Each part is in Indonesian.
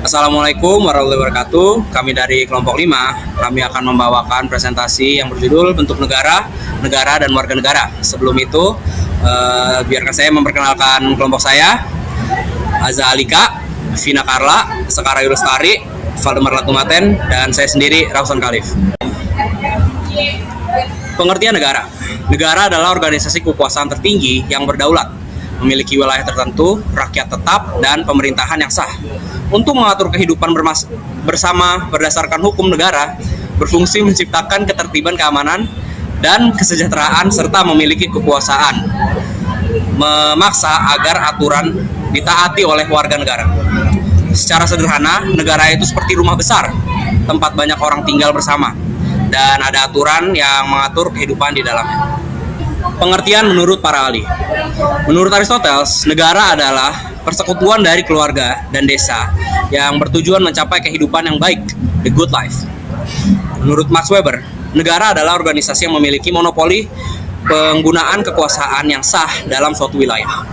Assalamualaikum warahmatullahi wabarakatuh. Kami dari kelompok 5, kami akan membawakan presentasi yang berjudul bentuk negara, negara dan warga negara. Sebelum itu, biarkan saya memperkenalkan kelompok saya. Aza Alika, Vina Karla, Sekara Yulustari, Valdemar Latumaten, dan saya sendiri, Rausan Khalif. Pengertian negara. Negara adalah organisasi kekuasaan tertinggi yang berdaulat, memiliki wilayah tertentu, rakyat tetap, dan pemerintahan yang sah. Untuk mengatur kehidupan bersama berdasarkan hukum negara, berfungsi menciptakan ketertiban keamanan dan kesejahteraan serta memiliki kekuasaan, memaksa agar aturan ditaati oleh warga negara. Secara sederhana, negara itu seperti rumah besar, tempat banyak orang tinggal bersama, dan ada aturan yang mengatur kehidupan di dalamnya. Pengertian menurut para ahli. Menurut Aristoteles, negara adalah persekutuan dari keluarga dan desa yang bertujuan mencapai kehidupan yang baik, the good life. Menurut Max Weber, negara adalah organisasi yang memiliki monopoli penggunaan kekuasaan yang sah dalam suatu wilayah.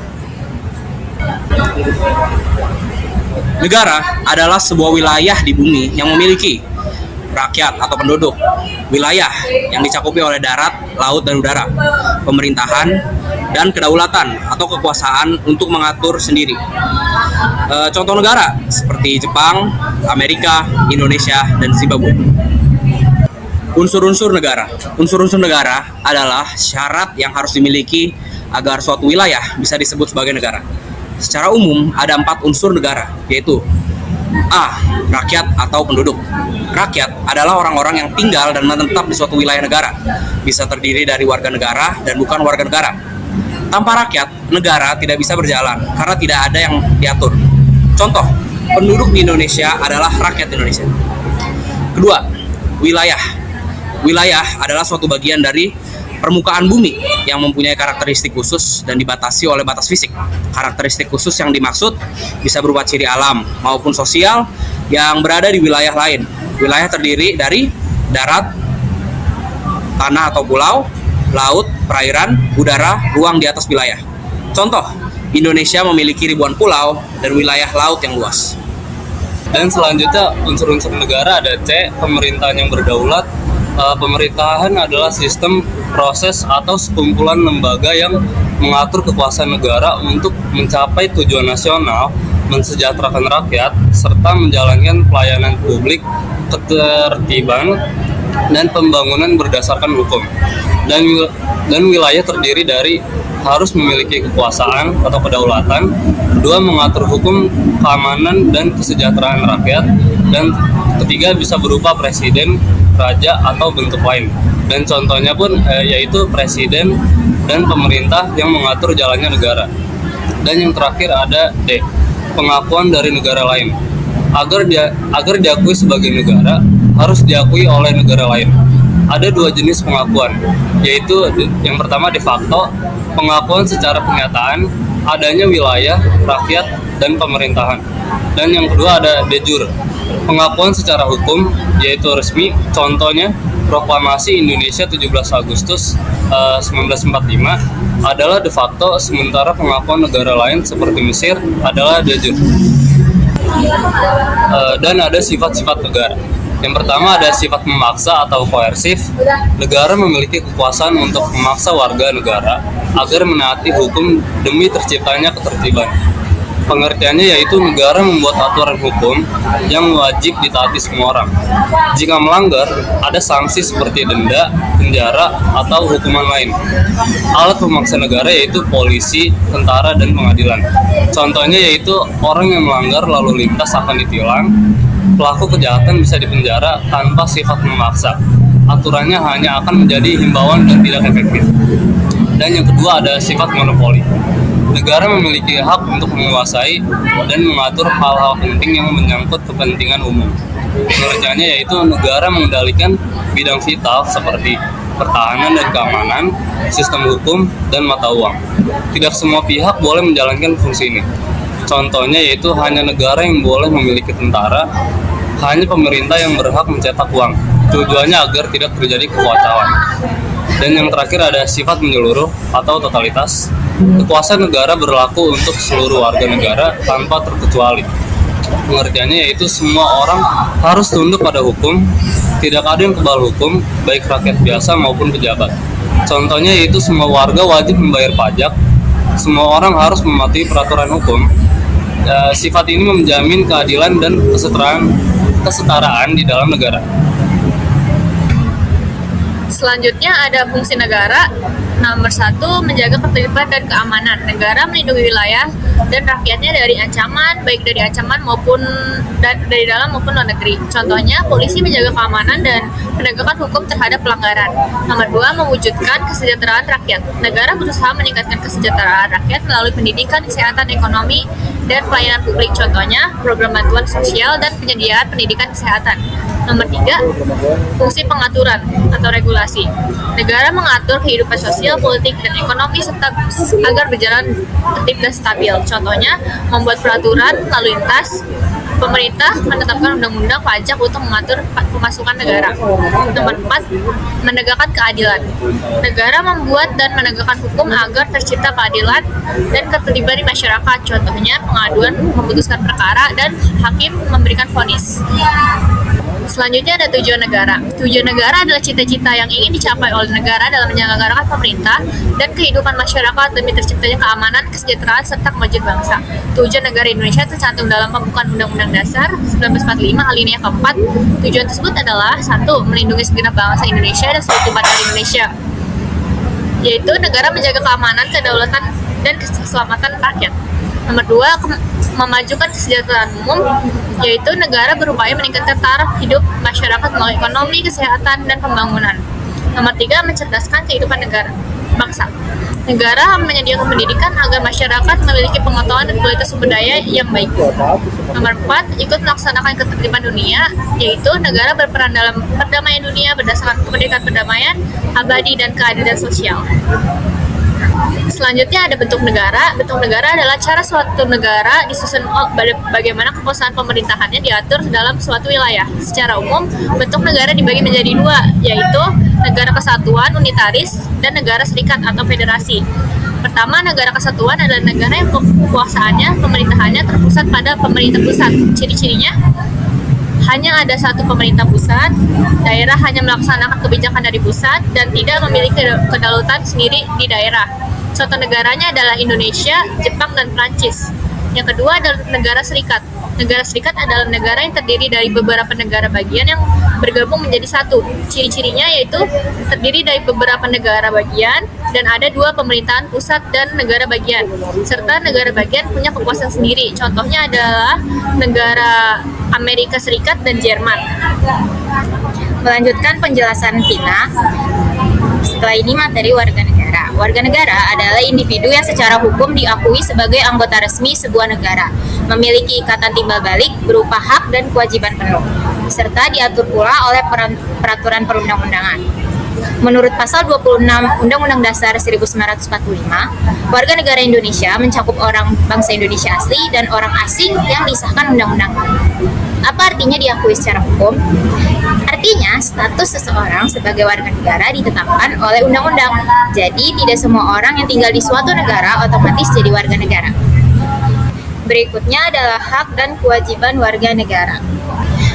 Negara adalah sebuah wilayah di bumi yang memiliki rakyat atau penduduk, wilayah yang dicakupi oleh darat, laut, dan udara, pemerintahan, dan kedaulatan atau kekuasaan untuk mengatur sendiri. Contoh negara seperti Jepang, Amerika, Indonesia, dan Zimbabwe. Unsur-unsur negara. Unsur-unsur negara adalah syarat yang harus dimiliki agar suatu wilayah bisa disebut sebagai negara. Secara umum ada 4 unsur negara, yaitu A. Rakyat atau penduduk. Rakyat adalah orang-orang yang tinggal dan menetap di suatu wilayah negara. Bisa terdiri dari warga negara dan bukan warga negara. Tanpa rakyat, negara tidak bisa berjalan karena tidak ada yang diatur. Contoh, penduduk di Indonesia adalah rakyat Indonesia. Kedua, wilayah. Wilayah adalah suatu bagian dari permukaan bumi yang mempunyai karakteristik khusus dan dibatasi oleh batas fisik. Karakteristik khusus yang dimaksud bisa berupa ciri alam maupun sosial yang berada di wilayah lain. Wilayah terdiri dari darat, tanah atau pulau, laut, perairan, udara, ruang di atas wilayah. Contoh, Indonesia memiliki ribuan pulau dan wilayah laut yang luas. Dan selanjutnya unsur-unsur negara ada C, pemerintahan yang berdaulat. Pemerintahan adalah sistem, proses, atau sekumpulan lembaga yang mengatur kekuasaan negara untuk mencapai tujuan nasional, mensejahterakan rakyat, serta menjalankan pelayanan publik, ketertiban, dan pembangunan berdasarkan hukum. Dan wilayah terdiri dari harus memiliki kekuasaan atau kedaulatan, kedua mengatur hukum, keamanan, dan kesejahteraan rakyat, dan ketiga bisa berupa presiden, raja, atau bentuk lain. Dan contohnya pun yaitu presiden dan pemerintah yang mengatur jalannya negara. Dan yang terakhir ada D, pengakuan dari negara lain. Agar diakui sebagai negara, harus diakui oleh negara lain. Ada 2 jenis pengakuan, yaitu yang pertama de facto, pengakuan secara kenyataan adanya wilayah, rakyat, dan pemerintahan. Dan yang kedua ada de jure, pengakuan secara hukum, yaitu resmi. Contohnya Proklamasi Indonesia 17 Agustus 1945 adalah de facto, sementara pengakuan negara lain seperti Mesir adalah de jure. Dan ada sifat-sifat negara. Yang pertama ada sifat memaksa atau koersif. Negara memiliki kekuasaan untuk memaksa warga negara agar menaati hukum demi terciptanya ketertiban. Pengertiannya yaitu negara membuat aturan hukum yang wajib ditaati semua orang. Jika melanggar, ada sanksi seperti denda, penjara, atau hukuman lain. Alat pemaksa negara yaitu polisi, tentara, dan pengadilan. Contohnya yaitu orang yang melanggar lalu lintas akan ditilang, pelaku kejahatan bisa dipenjara tanpa sifat memaksa. Aturannya hanya akan menjadi himbauan dan tidak efektif. Dan yang kedua ada sifat monopoli. Negara memiliki hak untuk menguasai dan mengatur hal-hal penting yang menyangkut kepentingan umum. Pengertiannya yaitu negara mengendalikan bidang vital seperti pertahanan dan keamanan, sistem hukum, dan mata uang. Tidak semua pihak boleh menjalankan fungsi ini. Contohnya yaitu hanya negara yang boleh memiliki tentara, hanya pemerintah yang berhak mencetak uang. Tujuannya agar tidak terjadi kekacauan. Dan yang terakhir ada sifat menyeluruh atau totalitas. Kekuasaan negara berlaku untuk seluruh warga negara tanpa terkecuali. pengertiannya yaitu semua orang harus tunduk pada hukum, tidak ada yang kebal hukum, baik rakyat biasa maupun pejabat. Contohnya yaitu semua warga wajib membayar pajak, semua orang harus mematuhi peraturan hukum. Sifat ini menjamin keadilan dan kesetaraan di dalam negara. Selanjutnya ada fungsi negara. Nomor 1, menjaga ketertiban dan keamanan. Negara melindungi wilayah dan rakyatnya dari ancaman, baik dari ancaman maupun dari dalam maupun luar negeri. Contohnya, polisi menjaga keamanan dan penegakan hukum terhadap pelanggaran. Nomor 2, mewujudkan kesejahteraan rakyat. Negara berusaha meningkatkan kesejahteraan rakyat melalui pendidikan, kesehatan, ekonomi, dan pelayanan publik. Contohnya, program bantuan sosial dan penyediaan pendidikan kesehatan. Nomor 3, fungsi pengaturan atau regulasi. Negara mengatur kehidupan sosial, politik, dan ekonomi agar berjalan tertib dan stabil. Contohnya, membuat peraturan lalu lintas. Pemerintah menetapkan undang-undang pajak untuk mengatur pemasukan negara. Nomor 4, menegakkan keadilan. Negara membuat dan menegakkan hukum agar tercipta keadilan dan ketertiban di masyarakat. Contohnya, pengaduan memutuskan perkara dan hakim memberikan vonis. Selanjutnya ada tujuan negara. Tujuan negara adalah cita-cita yang ingin dicapai oleh negara dalam menyelenggarakan pemerintah dan kehidupan masyarakat demi terciptanya keamanan, kesejahteraan, serta kemajuan bangsa. Tujuan negara Indonesia tercantum dalam pembukaan Undang-Undang Dasar 1945 alinea keempat. Tujuan tersebut adalah 1. Melindungi segenap bangsa Indonesia dan seutuh bangsa Indonesia, yaitu negara menjaga keamanan, kedaulatan, dan keselamatan rakyat. Nomor 2, memajukan kesejahteraan umum, yaitu negara berupaya meningkatkan taraf hidup masyarakat melalui ekonomi, kesehatan, dan pembangunan. Nomor 3, mencerdaskan kehidupan negara bangsa. Negara menyediakan pendidikan agar masyarakat memiliki pengetahuan dan kualitas sumber daya yang baik. Nomor 4, ikut melaksanakan ketertiban dunia, yaitu negara berperan dalam perdamaian dunia berdasarkan kemerdekaan perdamaian, abadi, dan keadilan sosial. Selanjutnya ada bentuk negara. Bentuk negara adalah cara suatu negara disusun bagaimana kekuasaan pemerintahannya diatur dalam suatu wilayah. Secara umum, bentuk negara dibagi menjadi 2, yaitu negara kesatuan unitaris dan negara serikat atau federasi. Pertama, negara kesatuan adalah negara yang kekuasaannya, pemerintahannya terpusat pada pemerintah pusat. Ciri-cirinya hanya ada satu pemerintah pusat, daerah hanya melaksanakan kebijakan dari pusat, dan tidak memiliki kedaulatan sendiri di daerah. Contoh negaranya adalah Indonesia, Jepang, dan Prancis. Yang kedua adalah negara serikat. Negara serikat adalah negara yang terdiri dari beberapa negara bagian yang bergabung menjadi satu. Ciri-cirinya yaitu terdiri dari beberapa negara bagian dan ada 2 pemerintahan pusat dan negara bagian, serta negara bagian punya kekuasaan sendiri. Contohnya adalah negara Amerika Serikat dan Jerman. Melanjutkan penjelasan Vina. Setelah ini materi warga negara. Warga negara adalah individu yang secara hukum diakui sebagai anggota resmi sebuah negara, memiliki ikatan timbal balik berupa hak dan kewajiban penuh, serta diatur pula oleh peraturan perundang-undangan. Menurut pasal 26 Undang-Undang Dasar 1945, warga negara Indonesia mencakup orang bangsa Indonesia asli dan orang asing yang disahkan undang-undang. Apa artinya diakui secara hukum? Artinya, status seseorang sebagai warga negara ditetapkan oleh undang-undang. Jadi, tidak semua orang yang tinggal di suatu negara otomatis jadi warga negara. Berikutnya adalah hak dan kewajiban warga negara.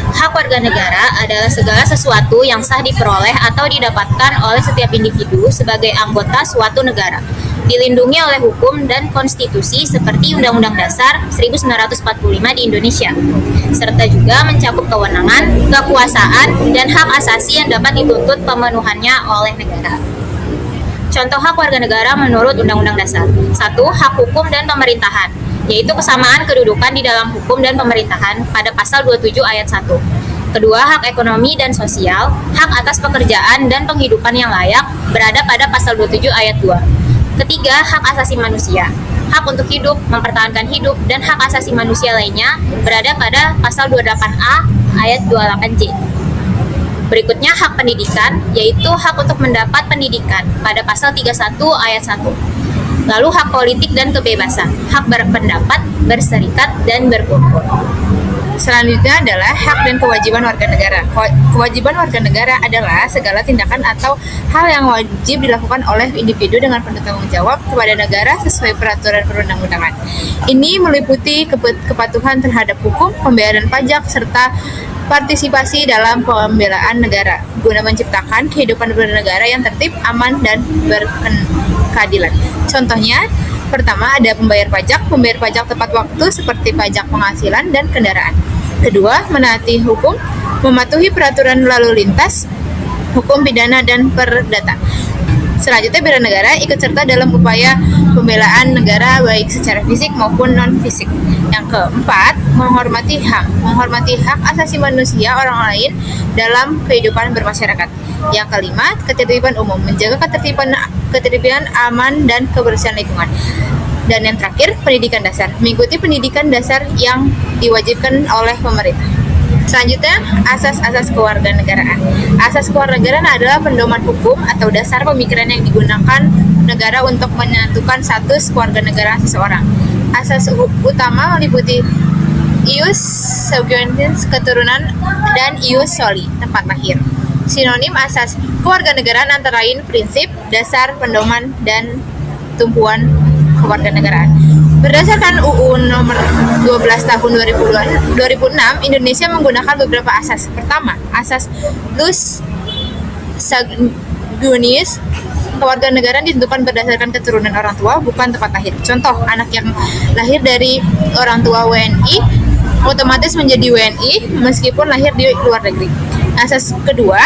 Hak warga negara adalah segala sesuatu yang sah diperoleh atau didapatkan oleh setiap individu sebagai anggota suatu negara, dilindungi oleh hukum dan konstitusi seperti Undang-Undang Dasar 1945 di Indonesia, serta juga mencakup kewenangan, kekuasaan, dan hak asasi yang dapat dituntut pemenuhannya oleh negara. Contoh hak warga negara menurut Undang-Undang Dasar. 1. Hak hukum dan pemerintahan, yaitu kesamaan kedudukan di dalam hukum dan pemerintahan pada pasal 27 ayat 1. Kedua, hak ekonomi dan sosial, hak atas pekerjaan dan penghidupan yang layak berada pada pasal 27 ayat 2. Ketiga, hak asasi manusia, hak untuk hidup, mempertahankan hidup, dan hak asasi manusia lainnya berada pada pasal 28A ayat 28J. Berikutnya hak pendidikan, yaitu hak untuk mendapat pendidikan pada pasal 31 ayat 1. Lalu hak politik dan kebebasan, hak berpendapat, berserikat, dan berkumpul. Selanjutnya adalah hak dan kewajiban warga negara. Kewajiban warga negara adalah segala tindakan atau hal yang wajib dilakukan oleh individu dengan penuh tanggung jawab kepada negara sesuai peraturan perundang-undangan. Ini meliputi kepatuhan terhadap hukum, pembayaran pajak, serta partisipasi dalam pembelaan negara guna menciptakan kehidupan bernegara yang tertib, aman, dan berkeadilan. Contohnya, pertama ada membayar pajak tepat waktu seperti pajak penghasilan dan kendaraan. Kedua, menaati hukum, mematuhi peraturan lalu lintas, hukum pidana, dan perdata. Selanjutnya, bela negara ikut serta dalam upaya pembelaan negara baik secara fisik maupun non-fisik. Yang keempat, menghormati hak asasi manusia orang lain dalam kehidupan bermasyarakat. Yang kelima, ketertiban umum, menjaga ketertiban aman dan kebersihan lingkungan. Dan yang terakhir, pendidikan dasar, mengikuti pendidikan dasar yang diwajibkan oleh pemerintah. Selanjutnya, asas-asas kewarganegaraan. Asas kewarganegaraan adalah pedoman hukum atau dasar pemikiran yang digunakan negara untuk menentukan status kewarganegaraan seseorang. Asas utama meliputi ius sanguinis, keturunan, dan ius soli, tempat lahir. Sinonim asas kewarganegaraan antara lain prinsip, dasar, pedoman, dan tumpuan kewarganegaraan. Berdasarkan UU nomor 12 tahun 2006, Indonesia menggunakan beberapa asas. Pertama, asas ius sanguinis, kewarganegaraan ditentukan berdasarkan keturunan orang tua, bukan tempat lahir. Contoh, anak yang lahir dari orang tua WNI otomatis menjadi WNI meskipun lahir di luar negeri. Asas kedua,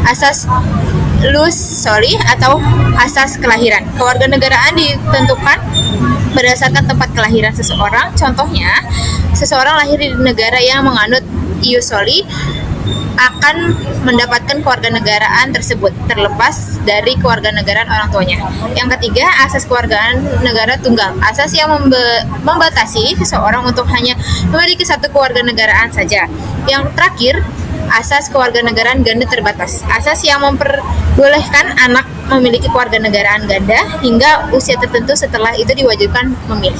asas ius soli atau asas kelahiran. Kewarganegaraan ditentukan berdasarkan tempat kelahiran seseorang. Contohnya, seseorang lahir di negara yang menganut ius soli akan mendapatkan kewarganegaraan tersebut terlepas dari kewarganegaraan orang tuanya. Yang ketiga, asas kewargaan negara tunggal, asas yang membatasi seseorang untuk hanya memiliki satu kewarganegaraan saja. Yang terakhir, asas kewarganegaraan ganda terbatas, asas yang memperbolehkan anak memiliki kewarganegaraan ganda hingga usia tertentu, setelah itu diwajibkan memilih.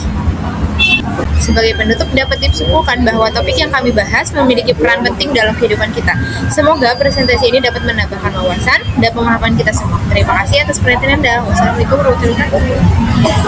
Sebagai penutup, dapat disimpulkan bahwa topik yang kami bahas memiliki peran penting dalam kehidupan kita. Semoga presentasi ini dapat menambahkan wawasan dan pemahaman kita semua. Terima kasih atas perhatian Anda. Wassalamualaikum warahmatullahi wabarakatuh.